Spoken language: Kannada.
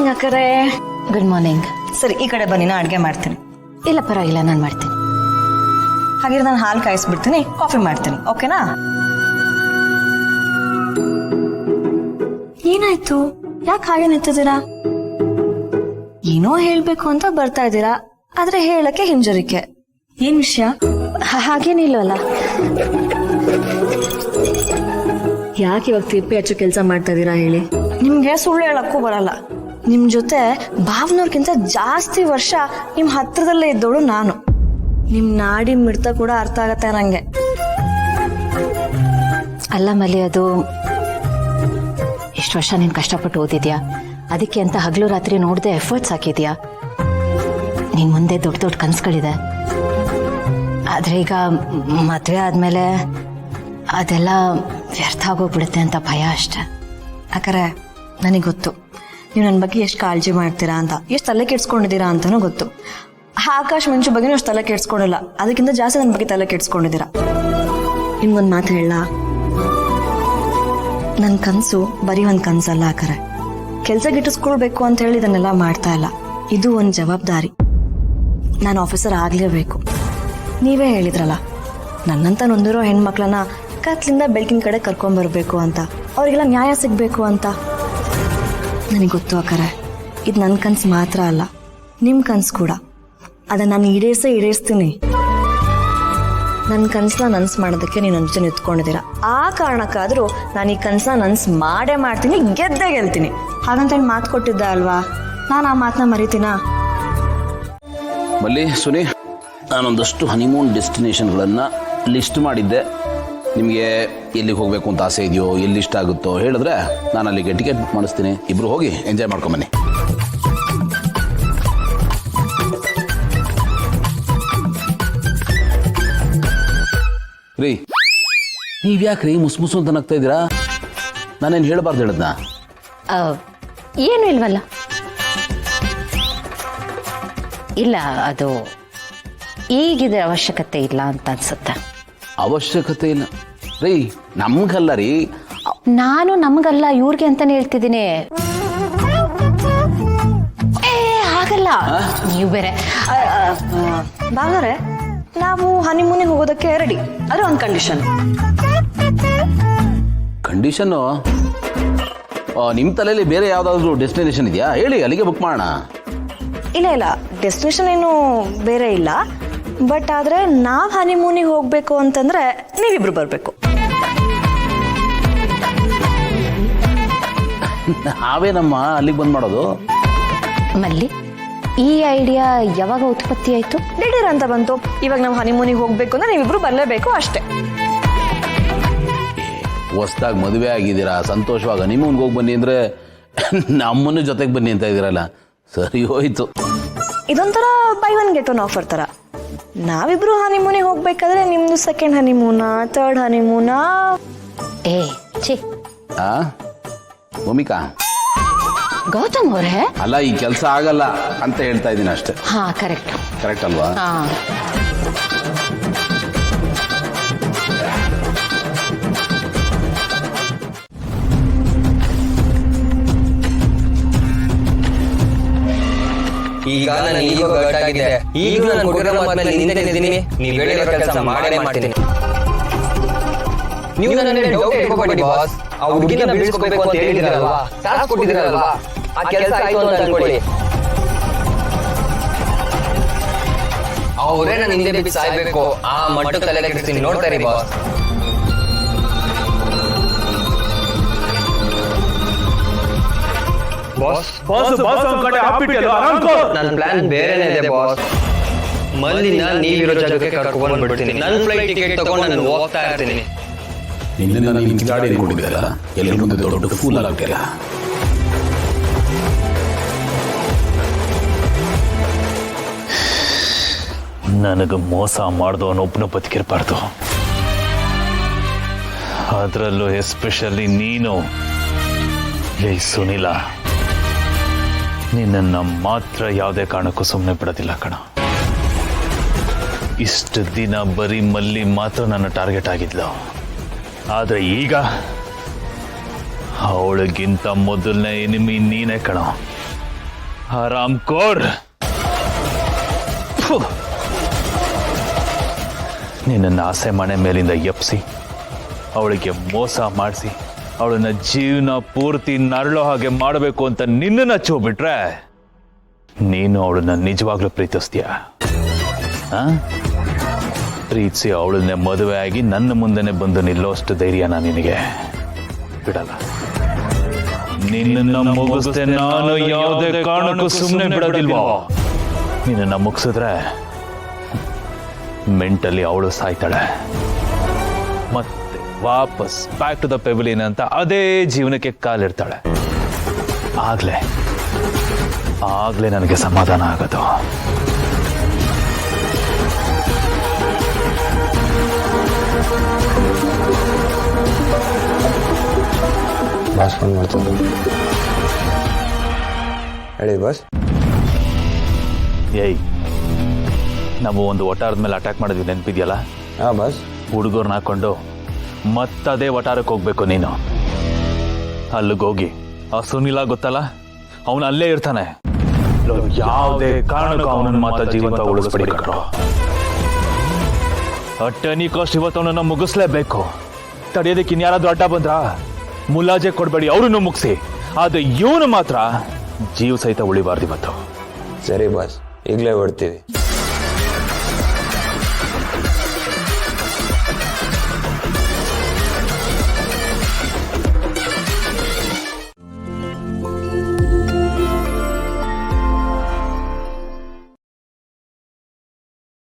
ಮಾರ್ನಿಂಗ್ ಅಕ್ಕರೆ. Good morning. ಸರಿ, ಈ ಕಡೆ ಬನ್ನಿ, ನಾ ಅಡುಗೆ ಮಾಡ್ತೀನಿ. ಇಲ್ಲ ಪರವಾಗಿಲ್ಲ, ನಾನು ಮಾಡ್ತೀನಿ. ಹಾಗಿದ್ರೆ ನಾನು ಹಾಲು ಕಾಯಿಸ್ಬಿಡ್ತೀನಿ, ಕಾಫಿ ಮಾಡ್ತೀನಿ, ಓಕೆನಾ? ಏನಾಯ್ತು? ಯಾಕೆ ಹಾಗೆ ನಿಂತಿದ್ದೀರಾ? ಏನೋ ಹೇಳ್ಬೇಕು ಅಂತ ಬರ್ತಾ ಇದ್ದೀರಾ, ಆದ್ರೆ ಹೇಳಕ್ಕೆ ಹಿಂಜರಿಕೆ. ಏನ್ ವಿಷಯ? ಹಾಗೇನಿಲ್ವಲ್ಲ. ಯಾಕೆ ಇವಾಗ ತಿಪ್ಪಿ ಹಚ್ಚು ಕೆಲಸ ಮಾಡ್ತಾ ಇದ್ದೀರಾ ಹೇಳಿ? ನಿಮ್ಗೆ ಸುಳ್ಳು ಹೇಳಕ್ಕೂ ಬರಲ್ಲ. ನಿಮ್ ಜೊತೆ ಭಾವನವ್ರಕ್ಕಿಂತ ಜಾಸ್ತಿ ವರ್ಷ ನಿಮ್ ಹತ್ರದಲ್ಲೇ ಇದ್ದೋಳು ನಾನು. ನಿಮ್ ನಾಡಿ ಮಿಡ್ತ ಕೂಡ ಅರ್ಥ ಆಗತ್ತೆ ನಂಗೆ. ಅಲ್ಲ ಮಲ್ಲಿ, ಅದು ಇಷ್ಟು ವರ್ಷ ನೀನು ಕಷ್ಟಪಟ್ಟು ಓದಿದ್ಯಾ, ಅದಕ್ಕೆ ಅಂತ ಹಗಲು ರಾತ್ರಿ ನೋಡದೆ ಎಫರ್ಟ್ಸ್ ಹಾಕಿದ್ಯಾ. ನಿನ್ ಮುಂದೆ ದೊಡ್ಡ ದೊಡ್ಡ ಕನಸುಗಳಿದೆ. ಆದ್ರೆ ಈಗ ಮದುವೆ ಆದ್ಮೇಲೆ ಅದೆಲ್ಲ ವ್ಯರ್ಥ ಆಗೋಗ್ಬಿಡುತ್ತೆ ಅಂತ ಭಯ ಅಷ್ಟೆ. ಅಕ್ಕರೆ, ನನಗೆ ಗೊತ್ತು ನೀವು ನನ್ನ ಬಗ್ಗೆ ಎಷ್ಟು ಕಾಳಜಿ ಮಾಡ್ತೀರಾ ಅಂತ, ಎಷ್ಟು ತಲೆ ಕೆಡ್ಸ್ಕೊಂಡಿದ್ದೀರಾ ಅಂತಾನೂ ಗೊತ್ತು. ಆಕಾಶ್ ಮಂಚು ಬಗ್ಗೆ ಅಷ್ಟು ತಲೆ ಕೆಡ್ಸ್ಕೊಂಡಿಲ್ಲ, ಅದಕ್ಕಿಂತ ಜಾಸ್ತಿ ನನ್ನ ಬಗ್ಗೆ ತಲೆ ಕೆಡ್ಸ್ಕೊಂಡಿದ್ದೀರಾ. ನಿಮ್ಗೊಂದು ಮಾತು ಹೇಳ, ನನ್ನ ಕನಸು ಬರೀ ಒಂದು ಕನಸಲ್ಲ ಅಕ್ಕರೆ. ಕೆಲಸ ಗಿಟ್ಟಿಸ್ಕೊಳ್ಬೇಕು ಅಂತ ಹೇಳಿ ಇದನ್ನೆಲ್ಲ ಮಾಡ್ತಾ ಇಲ್ಲ. ಇದು ಒಂದು ಜವಾಬ್ದಾರಿ. ನಾನು ಆಫೀಸರ್ ಆಗಲೇಬೇಕು. ನೀವೇ ಹೇಳಿದ್ರಲ್ಲ, ನನ್ನಂತ ನೊಂದಿರೋ ಹೆಣ್ಮಕ್ಳನ್ನ ಕತ್ಲಿಂದ ಬೆಳಕಿನ ಕಡೆ ಕರ್ಕೊಂಡ್ಬರ್ಬೇಕು ಅಂತ, ಅವರಿಗೆಲ್ಲ ನ್ಯಾಯ ಸಿಗಬೇಕು ಅಂತ. ನನಗೆ ಗೊತ್ತು ಅಕ್ಕರೆ, ಇದು ನನ್ನ ಕನಸು ಮಾತ್ರ ಅಲ್ಲ, ನಿಮ್ಮ ಕನಸು ಕೂಡ. ಅದನ್ನು ನಾನು ಈಡೇರಿಸ್ತೀನಿ. ನನ್ನ ಕನಸನ್ನ ನನಸು ಮಾಡೋದಕ್ಕೆ ನೀವು ನನ್ನ ಜೊತೆ ನಿಂತ್ಕೊಂಡಿದ್ದೀರಾ. ಆ ಕಾರಣಕ್ಕಾದರೂ ನಾನು ಈ ಕನಸನ್ನ ನನಸು ಮಾಡೇ ಮಾಡ್ತೀನಿ, ಗೆದ್ದೇ ಗೆಲ್ತೀನಿ. ಹಾಗಂತೇಳಿ ಮಾತು ಕೊಟ್ಟಿದ್ದೆ ಅಲ್ವಾ, ನಾನು ಆ ಮಾತನ್ನ ಮರಿತೀನಾ? ಮಲ್ಲಿ, ಸುನಿ, ನಾನೊಂದಷ್ಟು ಹನಿಮೂನ್ ಡೆಸ್ಟಿನೇಷನ್ಗಳನ್ನು ಲಿಸ್ಟ್ ಮಾಡಿದ್ದೆ. ನಿಮಗೆ ಎಲ್ಲಿಗೆ ಹೋಗಬೇಕು ಅಂತ ಆಸೆ ಇದೆಯೋ, ಎಲ್ಲಿ ಇಷ್ಟ ಆಗುತ್ತೋ ಹೇಳಿದ್ರೆ ನಾನು ಅಲ್ಲಿಗೆ ಟಿಕೆಟ್ ಬುಕ್ ಮಾಡಿಸ್ತೀನಿ. ಇಬ್ಬರು ಹೋಗಿ ಎಂಜಾಯ್ ಮಾಡ್ಕೊಂಬನ್ನಿ. ರೀ, ನೀವ್ಯಾಕೆ ರೀ ಮುಸ್ಮುಸು ಅಂತ ನಗ್ತಾ ಇದ್ದೀರಾ? ನಾನೇನು ಹೇಳಬಾರ್ದು ಹೇಳದ್ನ? ಏನು ಇಲ್ವಲ್ಲ. ಇಲ್ಲ, ಅದು ಈಗಿದ ಅವಶ್ಯಕತೆ ಇಲ್ಲ ಅಂತ ಅನ್ಸುತ್ತೆ. ಅವಶ್ಯಕತೆ ಇಲ್ಲ ರೀ, ನಮ್ಗಲ್ಲ ರೀ. ನಾನು ನಮಗಲ್ಲ, ಇವ್ರಿಗೆ ಅಂತಾನೆ ಹೇಳ್ತಿದ್ದೀನಿ. ಹಾಗಲ್ಲ, ನೀವು ಬೇರೆ. ಬಾಗಾರೆ, ನಾವು ಹನಿಮೂನಿಗೆ ಹೋಗೋದಕ್ಕೆ ರೆಡಿ, ಆದರೆ ಒಂದು ಕಂಡೀಷನ್. ಕಂಡೀಷನ್ನು? ನಿಮ್ಮ ತಲೆಯಲ್ಲಿ ಬೇರೆ ಯಾವುದಾದ್ರೂ ಡೆಸ್ಟಿನೇಷನ್ ಇದೆಯಾ? ಹೇಳಿ, ಅಲ್ಲಿಗೆ ಬುಕ್ ಮಾಡೋಣ. ಇಲ್ಲ, ಡೆಸ್ಟಿನೇಷನ್ ಏನು ಬೇರೆ ಇಲ್ಲ. ಬಟ್ ಆದರೆ ನಾವು ಹನಿಮೂನಿಗೆ ಹೋಗಬೇಕು ಅಂತಂದ್ರೆ ನೀವಿಬ್ರು ಬರಬೇಕು. ನಾವೇನಮ್ಮ ಅಲ್ಲಿಗೆ ಬಂದ್ ಮಾಡೋದು? ಮಲ್ಲಿ, ಈ ಐಡಿಯಾ ಯಾವಾಗ ಉತ್ಪತ್ತಿ ಆಯ್ತು? ದಿಢೀರ್ ಅಂತ ಬಂತು. ಇವಾಗ ನಾವು ಹನಿಮೂನಿಗೆ ಹೋಗ್ಬೇಕು ಅಂದ್ರೆ ನೀವಿಬ್ರು ಬರಲೇಬೇಕು ಅಷ್ಟೇ. ಹೊಸ್ದಾಗಿ ಮದುವೆ ಆಗಿದ್ದೀರಾ, ಸಂತೋಷವಾಗ ಹನಿಮೂನ್ಗೆ ಹೋಗಿ ಬನ್ನಿ ಅಂದ್ರೆ ನಮ್ಮನ್ನು ಜೊತೆಗೆ ಬನ್ನಿ ಅಂತ ಇದ್ದೀರಲ್ಲ, ಸರಿ ಹೋಯ್ತು. ಇದೊಂಥರ by one get one offer ತರ. ನಾವಿಬ್ರು ಹನಿಮೂನಿಗೆ ಹೋಗ್ಬೇಕಾದ್ರೆ ನಿಮ್ದು ಸೆಕೆಂಡ್ ಹನಿಮೂನಾ, ಥರ್ಡ್ ಹನಿಮೂನಾ? ಏ ಛೀ. ಭೂಮಿಕಾ, ಗೌತಮ್ ಅವರೇ, ಅಲ್ಲ, ಈ ಕೆಲಸ ಆಗಲ್ಲ ಅಂತ ಹೇಳ್ತಾ ಇದ್ದೀನಿ ಅಷ್ಟೇ. ಹಾ, ಕರೆಕ್ಟ್ ಕರೆಕ್ಟ್ ಅಲ್ವಾ? ಹಾ. ಈಗ ನಾನು ಈಗೋ ಗಟ್ಟಾಗಿದೆ. ಈಗಲೂ ನಾನು ಕೊಟ್ಟಿರೋ ಮಾತಲ್ಲಿ ನಿಂತಿದ್ದೀನಿ. ನೀವು ಹೇಳಿರೋ ಕೆಲಸ ಮಾಡೇ ಮಾಡ್ತೀನಿ. ನೀವು ನನ್ನ ಡೌಟ್ ಇಟ್ಕೋಬೇಡಿ ಬಾಸ್. ಆ ಹುಡುಗಿನ ಬಿಡಿಸ್ಕೋಬೇಕು ಅಂತ ಹೇಳಿದಿರಲ್ವಾ, ಟಾಸ್ಕ್ ಕೊಟ್ಟಿದ್ದೀರಲ್ವಾ, ಆ ಕೆಲಸ ಆಯ್ತು ಅಂತ ಅನ್ಕೊಳ್ಳಿ. ಅವರೇ ನನ್ನ ಹಿಂದೆ ಬಿದ್ದು ಸಾಯ್ಬೇಕು, ಆ ಮಟ್ಟಕ್ಕೆ ತಲೆ ಕೆಡಿಸ್ತೀನಿ. ನೋಡ್ತಾ ಇರಿ ಬಾಸ್. ನನ್ನ ಪ್ಲಾನ್ ಬೇರೆನೇ ಇದೆ ಬಾಸ್. ಮಲ್ಲಿನ ನೀವಿರೋ ಜಾಗಕ್ಕೆ ಕರ್ಕೊಂಡು ಬಿಡ್ತೀನಿ. ನನ್ನ ಫ್ಲೈಟ್ ಟಿಕೆಟ್ ತಗೊಂಡು ನಾನು ಹೋಗ್ತಾ ಇರ್ತೀನಿ. ನಿನ್ನೆ ನಾನು ಗಾಡಿ ಕೊಟ್ಟಿದ್ದಲ್ಲ, ಎಲ್ಲರ ಮುಂದೆ ದೊಡ್ಡ ಫೂಲ್ ಆಗ್ತಿಲ್ಲ. ನನಗೆ ಮೋಸ ಮಾಡ್ದವನೊಬ್ಬನ ಬದುಕಿರಬಾರ್ದು. ಅದರಲ್ಲೂ ಎಸ್ಪೆಷಲಿ ನೀನು. ಏಯ್ ಸುನಿಲ, ನಿನ್ನನ್ನು ಮಾತ್ರ ಯಾವುದೇ ಕಾರಣಕ್ಕೂ ಸುಮ್ಮನೆ ಬಿಡೋದಿಲ್ಲ ಕಣ. ಇಷ್ಟು ದಿನ ಬರೀ ಮಲ್ಲಿ ಮಾತ್ರ ನನ್ನ ಟಾರ್ಗೆಟ್ ಆಗಿದ್ಲು. ಆದರೆ ಈಗ ಅವಳಿಗಿಂತ ಮೊದಲನೇ ಎನಿಮಿ ನೀನೇ ಕಣ. ಹರಾಮ್ ಕೋರ್. ನಿನ್ನ ಆಸೆ ಮನೆ ಮೇಲಿಂದ ಎಪ್ಸಿ ಅವಳಿಗೆ ಮೋಸ ಮಾಡಿಸಿ ಅವಳನ್ನ ಜೀವನ ಪೂರ್ತಿ ನರಳೋ ಹಾಗೆ ಮಾಡಬೇಕು ಅಂತ ನಿನ್ನನ್ನ ಚೋಬಿಟ್ರೆ ನೀನು ಅವಳನ್ನ ನಿಜವಾಗ್ಲೂ ಪ್ರೀತಿಸ್ತೀಯ? ಪ್ರೀತಿಸಿ ಅವಳನ್ನೇ ಮದುವೆ ಆಗಿ ನನ್ನ ಮುಂದೆನೆ ಬಂದು ನಿಲ್ಲೋಷ್ಟು ಧೈರ್ಯನ ನಿನಗೆ ಬಿಡಲ್ಲ. ನಿನ್ನನ್ನ ಮುಗಿಸ್ದೆ ನಾನು ಯಾವುದೇ ಕಾರಣಕ್ಕೂ ಸುಮ್ಮನೆ ಬಿಡೋದಿಲ್ವೋ. ನಿನ್ನನ್ನ ಮುಗಿಸಿದ್ರೆ ಮೆಂಟಲಿ ಅವಳು ಸಾಯ್ತಾಳೆ, ಮತ್ತೆ ವಾಪಸ್ ಬ್ಯಾಕ್ ಟು ದ ಪೆವಿಲಿಯನ್ ಅಂತ ಅದೇ ಜೀವನಕ್ಕೆ ಕಾಲಿಡ್ತಾಳೆ. ಆಗ್ಲೇ ನನಗೆ ಸಮಾಧಾನ ಆಗೋದು. ಬಾಸ್ ಫೋನ್ ಮಾಡ್ತಾರೆ. ಹೇಳಿ ಬಾಸ್. ಏಯ್, ನಾವು ಒಂದು ವಟಾರದ ಮೇಲೆ ಅಟ್ಯಾಕ್ ಮಾಡಿದ್ವಿ, ನೆನಪಿದ್ಯಲ್ಲ? ಹಾಂ ಬಾಸ್. ಹುಡುಗರ್ನ ಹಾಕೊಂಡು ಮತ್ತದೇ ವಟಾರಕ್ಕೆ ಹೋಗ್ಬೇಕು ನೀನು. ಅಲ್ಲಿಗೋಗಿ ಆ ಸುನಿಲ ಗೊತ್ತಲ್ಲ, ಅವನು ಅಲ್ಲೇ ಇರ್ತಾನೆ. ಯಾವುದೇ ಕಾರಣಕ್ಕೂ ಅವನನ್ನು ಮಾತ್ರ ಜೀವಂತ ಉಳಿಸ್ಬಿಡಿ ಕಣ್ರೋ. ಅಟ್ಟನಿ ಕಾಸ್ಟ್ ಇವತ್ತು ಅವನನ್ನ ಮುಗಿಸ್ಲೇಬೇಕು. ತಡೆಯೋದಕ್ಕೆ ಇನ್ಯಾರಾದ್ರೂ ಅಡ್ಡ ಬಂದ್ರ ಮುಲಾಜೆ ಕೊಡ್ಬೇಡಿ, ಅವ್ರನ್ನು ಮುಗಿಸಿ. ಆದ್ರೆ ಇವನು ಮಾತ್ರ ಜೀವ ಸಹಿತ ಉಳಿಬಾರ್ದು ಇವತ್ತು. ಸರಿ ಬಾಸ್, ಈಗಲೇ ಹೊಡ್ತೀವಿ.